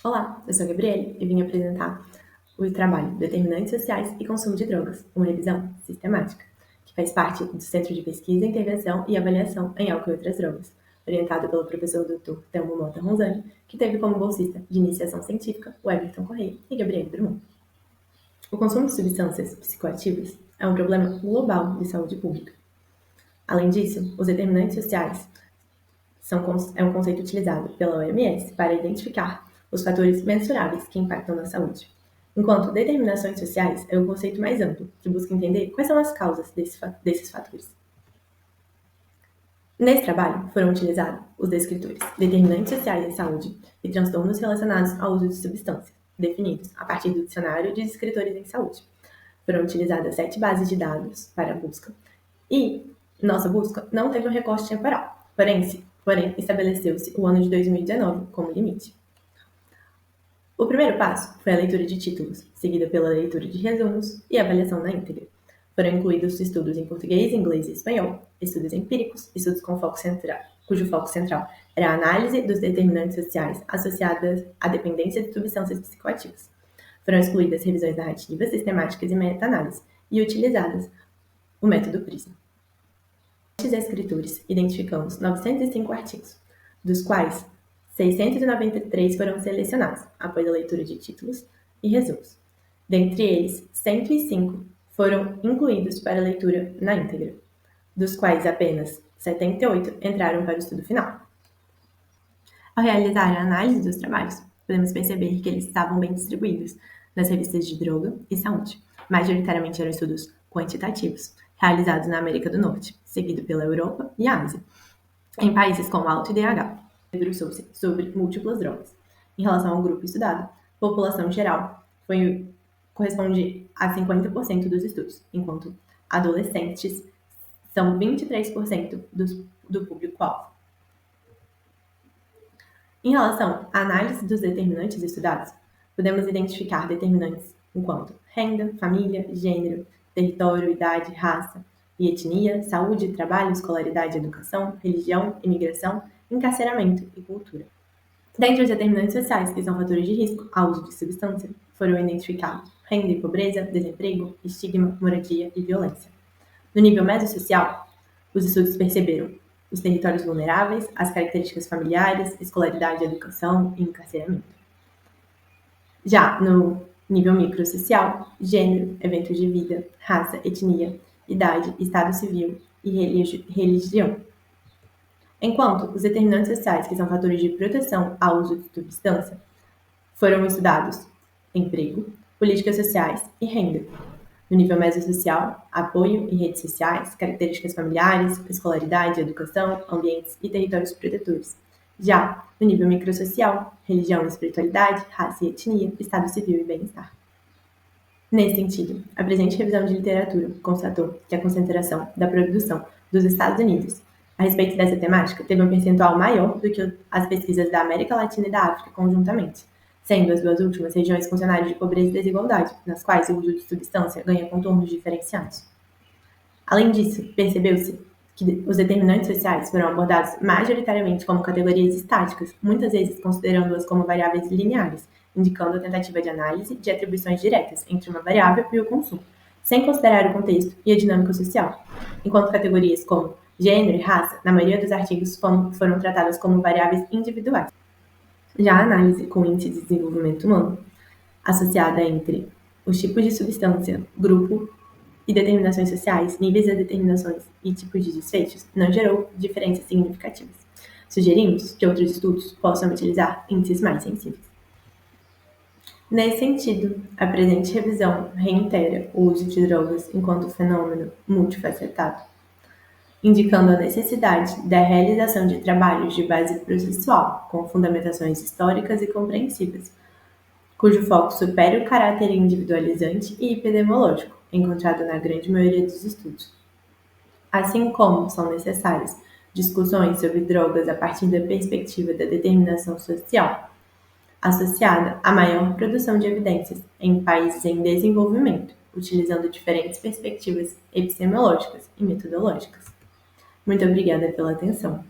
Olá, eu sou a Gabriele e vim apresentar o trabalho Determinantes Sociais e Consumo de Drogas, uma revisão sistemática, que faz parte do Centro de Pesquisa, Intervenção e Avaliação em Álcool e Outras Drogas, orientado pelo professor Dr. Telmo Mota Ronzani, que teve como bolsista de iniciação científica o Everton Correia e Gabriele Drummond. O consumo de substâncias psicoativas é um problema global de saúde pública. Além disso, os determinantes sociais é um conceito utilizado pela OMS para identificar os fatores mensuráveis que impactam na saúde, enquanto determinações sociais é um conceito mais amplo, que busca entender quais são as causas desses fatores. Nesse trabalho, foram utilizados os descritores determinantes sociais em saúde e transtornos relacionados ao uso de substâncias, definidos a partir do dicionário de descritores em saúde. Foram utilizadas 7 bases de dados para a busca, e nossa busca não teve um recorte temporal, porém estabeleceu-se o ano de 2019 como limite. O primeiro passo foi a leitura de títulos, seguida pela leitura de resumos e avaliação na íntegra. Foram incluídos estudos em português, inglês e espanhol, estudos empíricos, estudos cujo foco central era a análise dos determinantes sociais associadas à dependência de substâncias psicoativas. Foram excluídas revisões narrativas, sistemáticas e meta-análise, e utilizadas o método PRISM. Nestes escritores, identificamos 905 artigos, dos quais 693 foram selecionados após a leitura de títulos e resumos. Dentre eles, 105 foram incluídos para leitura na íntegra, dos quais apenas 78 entraram para o estudo final. Ao realizar a análise dos trabalhos, podemos perceber que eles estavam bem distribuídos nas revistas de droga e saúde. Majoritariamente eram estudos quantitativos, realizados na América do Norte, seguido pela Europa e a Ásia, em países com alto IDH. Debruçou-se sobre múltiplas drogas. Em relação ao grupo estudado, população geral corresponde a 50% dos estudos, enquanto adolescentes são 23% do público-alvo. Em relação à análise dos determinantes estudados, podemos identificar determinantes enquanto renda, família, gênero, território, idade, raça e etnia, saúde, trabalho, escolaridade, educação, religião, imigração, encarceramento e cultura. Dentre os determinantes sociais, que são fatores de risco ao uso de substância, foram identificados renda e pobreza, desemprego, estigma, moradia e violência. No nível mesossocial, os estudos perceberam os territórios vulneráveis, as características familiares, escolaridade, educação e encarceramento. Já no nível microsocial, gênero, eventos de vida, raça, etnia, idade, estado civil e religião. Enquanto os determinantes sociais, que são fatores de proteção ao uso de substância, foram estudados emprego, políticas sociais e renda. No nível mesossocial, apoio e redes sociais, características familiares, escolaridade, educação, ambientes e territórios protetores. Já no nível microsocial, religião e espiritualidade, raça e etnia, estado civil e bem-estar. Nesse sentido, a presente revisão de literatura constatou que a concentração da produção dos Estados Unidos a respeito dessa temática teve um percentual maior do que as pesquisas da América Latina e da África conjuntamente, sendo as duas últimas regiões com cenário de pobreza e desigualdade, nas quais o uso de substância ganha contornos diferenciados. Além disso, percebeu-se que os determinantes sociais foram abordados majoritariamente como categorias estáticas, muitas vezes considerando-as como variáveis lineares, indicando a tentativa de análise de atribuições diretas entre uma variável e o consumo, sem considerar o contexto e a dinâmica social, enquanto categorias como gênero e raça, na maioria dos artigos, foram tratadas como variáveis individuais. Já a análise com índice de desenvolvimento humano, associada entre os tipos de substância, grupo e determinações sociais, níveis de determinações e tipos de desfechos, não gerou diferenças significativas. Sugerimos que outros estudos possam utilizar índices mais sensíveis. Nesse sentido, a presente revisão reitera o uso de drogas enquanto fenômeno multifacetado, indicando a necessidade da realização de trabalhos de base processual, com fundamentações históricas e compreensivas, cujo foco supere o caráter individualizante e epidemiológico, encontrado na grande maioria dos estudos. Assim como são necessárias discussões sobre drogas a partir da perspectiva da determinação social, associada à maior produção de evidências em países em desenvolvimento, utilizando diferentes perspectivas epistemológicas e metodológicas. Muito obrigada pela atenção.